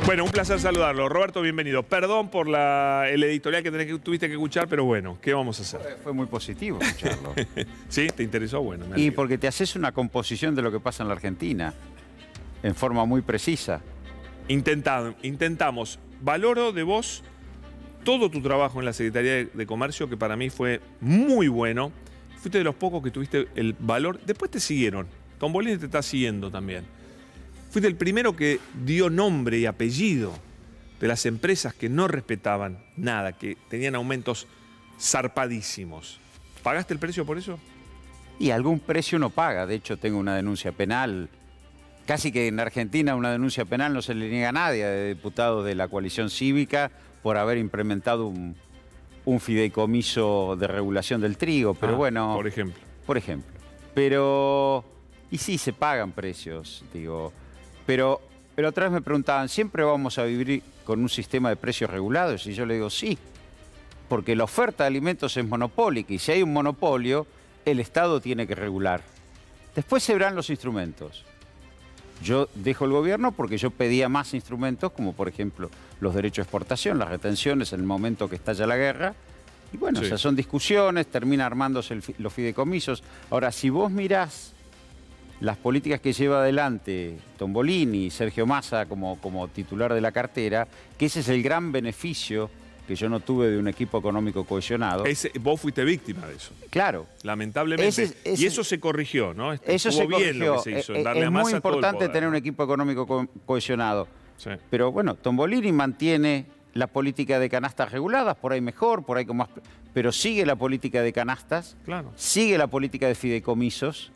Bueno, un placer saludarlo. Roberto, bienvenido. Perdón por el editorial que tuviste que escuchar, pero bueno, ¿qué vamos a hacer? Fue muy positivo escucharlo. ¿Sí? ¿Te interesó? Bueno, me Y alegro. porque te haces una composición de lo que pasa en la Argentina, en forma muy precisa. Intentamos. Valoro de vos todo tu trabajo en la Secretaría de Comercio, que para mí fue muy bueno. Fuiste de los pocos que tuviste el valor. Después te siguieron. Tombolini te está siguiendo también. Fuiste el primero que dio nombre y apellido de las empresas que no respetaban nada, que tenían aumentos zarpadísimos. ¿Pagaste el precio por eso? Y algún precio uno paga. De hecho, tengo una denuncia penal. Casi que en Argentina una denuncia penal no se le niega a nadie, de diputados de la coalición cívica, por haber implementado un fideicomiso de regulación del trigo. Pero bueno... Por ejemplo. Por ejemplo. Pero... Y sí, se pagan precios, digo... Pero otra vez me preguntaban, ¿siempre vamos a vivir con un sistema de precios regulados? Y yo le digo, sí, porque la oferta de alimentos es monopólica y si hay un monopolio, el Estado tiene que regular. Después se verán los instrumentos. Yo dejo el gobierno porque yo pedía más instrumentos, como por ejemplo los derechos de exportación, las retenciones en el momento que estalla la guerra. Y bueno, sí. O sea, son discusiones, termina armándose los fideicomisos. Ahora, si vos mirás las políticas que lleva adelante Tombolini y Sergio Massa como titular de la cartera, que ese es el gran beneficio que yo no tuve de un equipo económico cohesionado. Vos fuiste víctima de eso. Claro. Lamentablemente. Y eso se corrigió, ¿no? Eso se corrigió. Bien lo que se hizo, en darle es a muy Massa todo el importante poder, tener ¿no? un equipo económico cohesionado. Sí. Pero bueno, Tombolini mantiene la política de canastas reguladas, por ahí mejor, por ahí con más... Pero sigue la política de canastas, Claro. sigue la política de fideicomisos,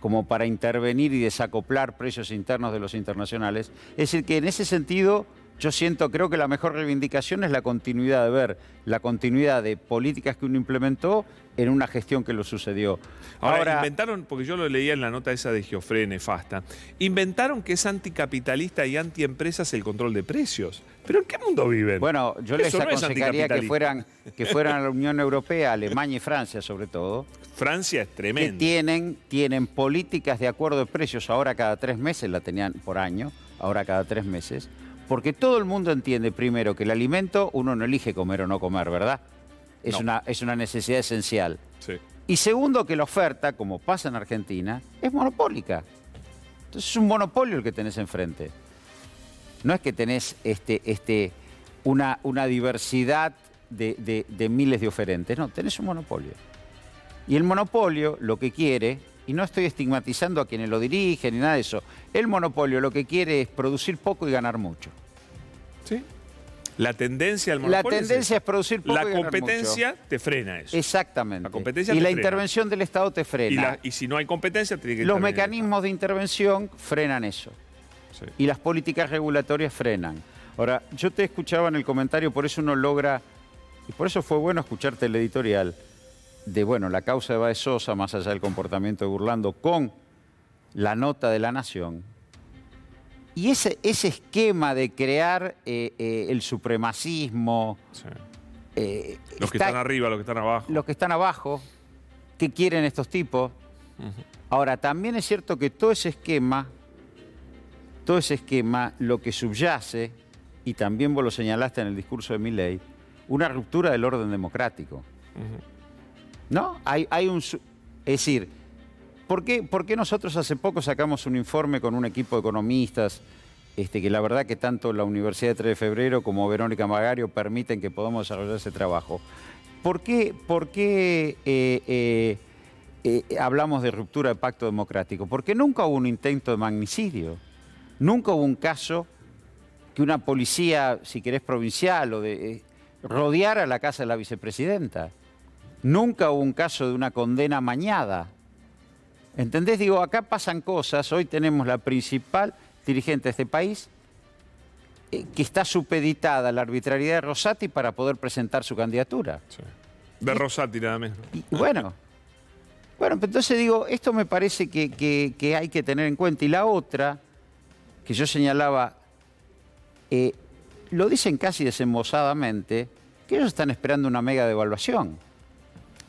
como para intervenir y desacoplar precios internos de los internacionales. Es decir, que en ese sentido yo creo que la mejor reivindicación es la continuidad de ver, la continuidad de políticas que uno implementó en una gestión que lo sucedió. Ahora, inventaron, porque yo lo leía en la nota esa de Geoffrey nefasta, inventaron que es anticapitalista y antiempresas el control de precios. ¿Pero en qué mundo viven? Bueno, yo les Eso no es aconsejaría que fueran a la Unión Europea, Alemania y Francia sobre todo. Francia es tremendo. Que tienen políticas de acuerdo de precios, ahora cada 3 meses, la tenían por año, ahora cada 3 meses, porque todo el mundo entiende primero que el alimento uno no elige comer o no comer, ¿verdad? Es una necesidad esencial. Sí. Y segundo, que la oferta, como pasa en Argentina, es monopólica. Entonces es un monopolio el que tenés enfrente. No es que tenés una diversidad de miles de oferentes, no, tenés un monopolio. Y el monopolio lo que quiere, y no estoy estigmatizando a quienes lo dirigen ni nada de eso, el monopolio lo que quiere es producir poco y ganar mucho. ¿Sí? La tendencia al monopolio. La tendencia es producir poco y ganar mucho. La competencia te frena eso. Exactamente. La competencia y te la frena. intervención del Estado te frena. Y si no hay competencia, tiene que Los intervenir. mecanismos de intervención frenan eso. Sí. Y las políticas regulatorias frenan. Ahora, yo te escuchaba en el comentario, por eso uno logra, y por eso fue bueno escucharte el editorial, de, bueno, la causa de Baez Sosa, más allá del comportamiento de Burlando, con la nota de La Nación. Y ese esquema de crear el supremacismo... Sí. Los que están arriba, los que están abajo. Los que están abajo, ¿qué quieren estos tipos? Ahora, también es cierto que todo ese esquema, lo que subyace, y también vos lo señalaste en el discurso de Milei, una ruptura del orden democrático. ¿No? Es decir, ¿por qué nosotros hace poco sacamos un informe con un equipo de economistas que la verdad que tanto la Universidad de 3 de Febrero como Verónica Magario permiten que podamos desarrollar ese trabajo? ¿Por qué hablamos de ruptura del pacto democrático? Porque nunca hubo un intento de magnicidio, nunca hubo un caso que una policía, si querés provincial, rodeara la casa de la vicepresidenta. Nunca hubo un caso de una condena amañada. ¿Entendés? Digo, acá pasan cosas. Hoy tenemos la principal dirigente de este país que está supeditada a la arbitrariedad de Rosati para poder presentar su candidatura. Sí. De Rosati nada menos. Y bueno, entonces digo, esto me parece que hay que tener en cuenta. Y la otra, que yo señalaba, lo dicen casi desembosadamente, que ellos están esperando una mega devaluación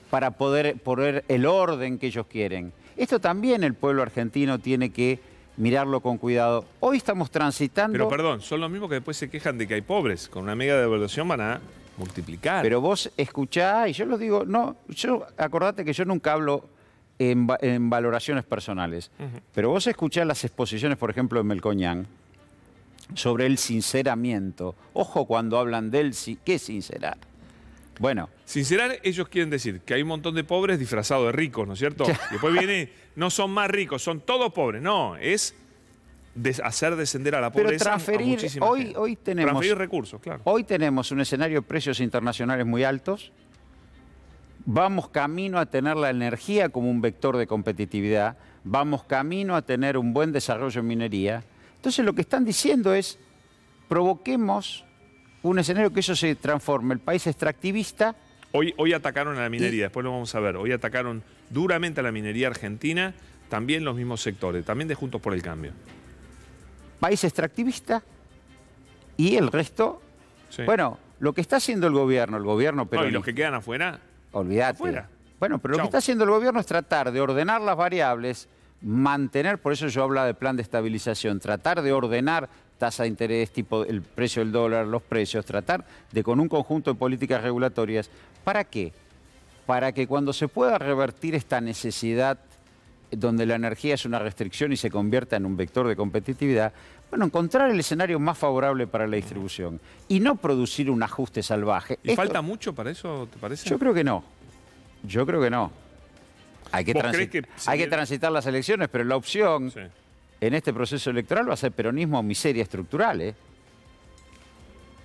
para poder poner el orden que ellos quieren. Esto también el pueblo argentino tiene que mirarlo con cuidado. Hoy estamos transitando... Pero perdón, son los mismos que después se quejan de que hay pobres. Con una mega devaluación van a multiplicar. Pero vos escuchá, y yo lo digo, acordate que yo nunca hablo en valoraciones personales, pero vos escuchás las exposiciones, por ejemplo, de Melcoñán, sobre el sinceramiento. Ojo cuando hablan de él, ¿qué sincerar? Bueno. Sincerar, ellos quieren decir que hay un montón de pobres disfrazados de ricos, ¿no es cierto? Y después viene, no son más ricos, son todos pobres. No, es hacer descender a la pobreza. Pero transferir, hoy tenemos... Transferir recursos, claro. Hoy tenemos un escenario de precios internacionales muy altos. Vamos camino a tener la energía como un vector de competitividad. Vamos camino a tener un buen desarrollo en minería. Entonces lo que están diciendo es, provoquemos un escenario que eso se transforme. El país extractivista... Hoy atacaron a la minería, después lo vamos a ver. Hoy atacaron duramente a la minería argentina, también los mismos sectores, también de Juntos por el Cambio. País extractivista y el resto... Sí. Bueno, lo que está haciendo el gobierno pero ¿y los que quedan afuera? Olvídate. Afuera. Bueno, pero lo que está haciendo el gobierno es tratar de ordenar las variables, mantener, por eso yo hablaba de plan de estabilización, tratar de ordenar tasa de interés, tipo el precio del dólar, los precios, tratar de con un conjunto de políticas regulatorias. ¿Para qué? Para que cuando se pueda revertir esta necesidad donde la energía es una restricción y se convierta en un vector de competitividad, bueno, encontrar el escenario más favorable para la distribución y no producir un ajuste salvaje. ¿Y falta mucho para eso, te parece? Yo creo que no. Yo creo que no. Hay que transitar las elecciones, pero la opción en este proceso electoral va a ser peronismo o miseria estructural, ¿eh?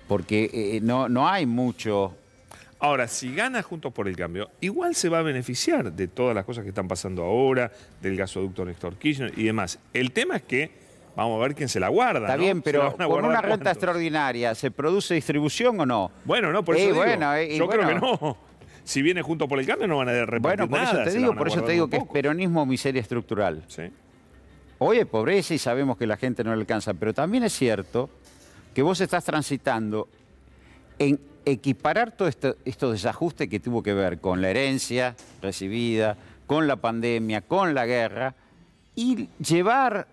Porque no hay mucho... Ahora, si gana Juntos por el Cambio, igual se va a beneficiar de todas las cosas que están pasando ahora, del gasoducto Néstor Kirchner y demás. El tema es que vamos a ver quién se la guarda. Está bien, pero con una renta extraordinaria, ¿se produce distribución o no? Bueno, no, por eso digo. Yo creo que no. Si viene Juntos por el Cambio no van a repetir nada. Bueno, por eso te digo que es peronismo o miseria estructural. Sí. Hoy hay pobreza y sabemos que la gente no le alcanza, pero también es cierto que vos estás transitando en equiparar todo estos desajustes que tuvo que ver con la herencia recibida, con la pandemia, con la guerra, y llevar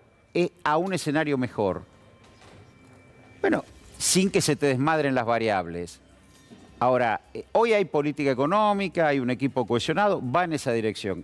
a un escenario mejor. Bueno, sin que se te desmadren las variables. Ahora, hoy hay política económica, hay un equipo cohesionado, va en esa dirección.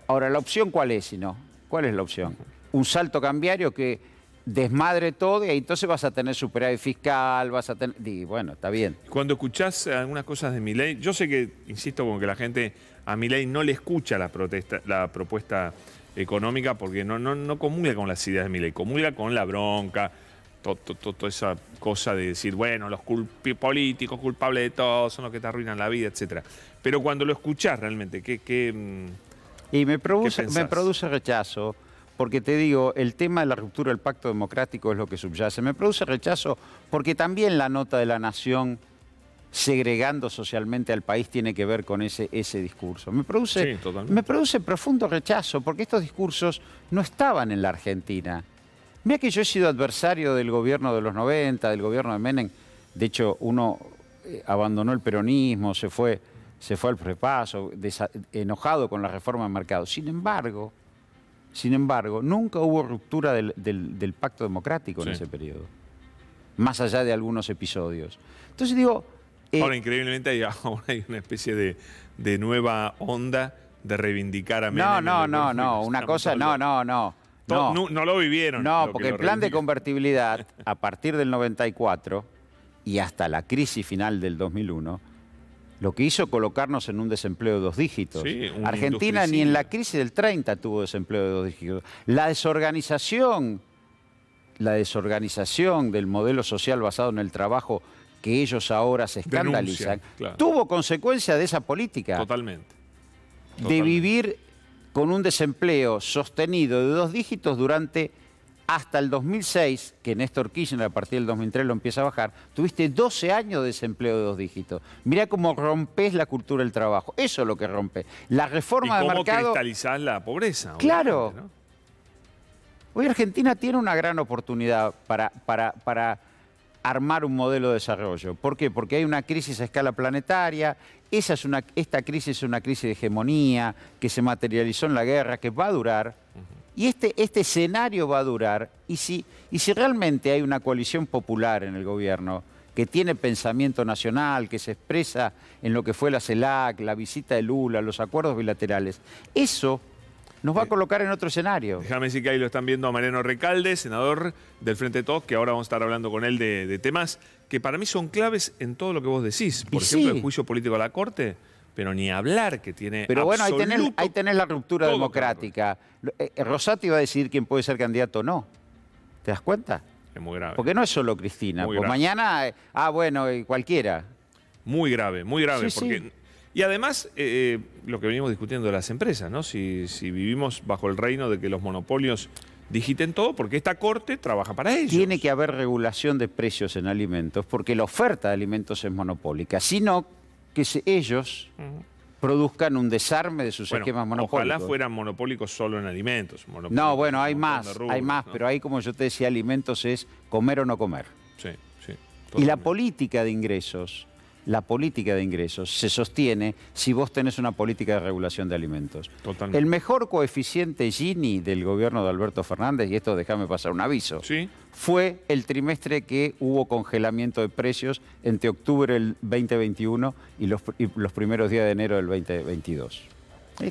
Ahora, ¿la opción cuál es, si no? ¿Cuál es la opción? Un salto cambiario que desmadre todo y entonces vas a tener superávit fiscal, vas a tener... Y bueno, está bien. Cuando escuchás algunas cosas de Milei, yo sé que, insisto, como que la gente a Milei no le escucha la propuesta económica porque no comulga con las ideas de Milei, comulga con la bronca, toda esa cosa de decir, bueno, los políticos culpables de todo son los que te arruinan la vida, etc. Pero cuando lo escuchás realmente, y me produce rechazo. Porque te digo, el tema de la ruptura del pacto democrático es lo que subyace. Me produce rechazo porque también la nota de La Nación segregando socialmente al país tiene que ver con ese discurso. Me produce profundo rechazo porque estos discursos no estaban en la Argentina. Mira que yo he sido adversario del gobierno de los 90, del gobierno de Menem. De hecho, uno abandonó el peronismo, se fue al prepaso, enojado con la reforma de mercado. Sin embargo, nunca hubo ruptura del pacto democrático en ese periodo, más allá de algunos episodios. Entonces digo... ahora, increíblemente, ahora hay una especie de nueva onda de reivindicar a Menem. No, una cosa, no lo vivieron. No, porque el plan de convertibilidad, a partir del 94 y hasta la crisis final del 2001... lo que hizo colocarnos en un desempleo de 2 dígitos. Sí, Argentina ni en la crisis del 30 tuvo desempleo de 2 dígitos. La desorganización del modelo social basado en el trabajo que ellos ahora se escandalizan, tuvo consecuencia de esa política. Totalmente. De vivir con un desempleo sostenido de 2 dígitos durante... hasta el 2006, que Néstor Kirchner a partir del 2003 lo empieza a bajar, tuviste 12 años de desempleo de 2 dígitos. Mirá cómo rompés la cultura del trabajo. Eso es lo que rompe. La reforma de mercado... ¿Y cómo cristalizás la pobreza? Claro. ¿No? Hoy Argentina tiene una gran oportunidad para armar un modelo de desarrollo. ¿Por qué? Porque hay una crisis a escala planetaria. Esta crisis es una crisis de hegemonía que se materializó en la guerra, que va a durar. Y este escenario va a durar, y si realmente hay una coalición popular en el gobierno que tiene pensamiento nacional, que se expresa en lo que fue la CELAC, la visita de Lula, los acuerdos bilaterales, eso nos va a colocar en otro escenario. Déjame decir que ahí lo están viendo a Mariano Recalde, senador del Frente de Todos, que ahora vamos a estar hablando con él de temas que para mí son claves en todo lo que vos decís. Por ejemplo, el juicio político a la Corte, pero ni hablar que tiene. Pero bueno, ahí tenés la ruptura democrática. Rosati va a decidir quién puede ser candidato o no. ¿Te das cuenta? Es muy grave. Porque no es solo Cristina. Pues mañana, bueno, cualquiera. Muy grave, Sí, porque... sí. Y además, lo que venimos discutiendo de las empresas, ¿no? Si vivimos bajo el reino de que los monopolios digiten todo, porque esta Corte trabaja para ellos. Tiene que haber regulación de precios en alimentos, porque la oferta de alimentos es monopólica, sino que ellos produzcan un desarme de sus esquemas monopólicos. Ojalá fueran monopólicos solo en alimentos. No, bueno, hay más, ¿no? pero ahí, como yo te decía, alimentos es comer o no comer. Sí, sí. Y la política de ingresos se sostiene si vos tenés una política de regulación de alimentos. Totalmente. El mejor coeficiente Gini del gobierno de Alberto Fernández, y esto déjame pasar un aviso, ¿Sí? fue el trimestre que hubo congelamiento de precios entre octubre del 2021 y los primeros días de enero del 2022.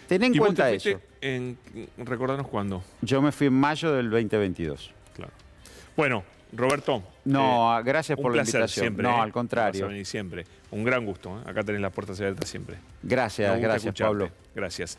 Ten en cuenta eso. Recordanos cuándo. Yo me fui en mayo del 2022. Claro. Bueno, Roberto. No, gracias por la invitación. Siempre, no, al contrario. Vas a venir siempre. Un gran gusto. Acá tenés las puertas abiertas siempre. Gracias, Pablo. Gracias.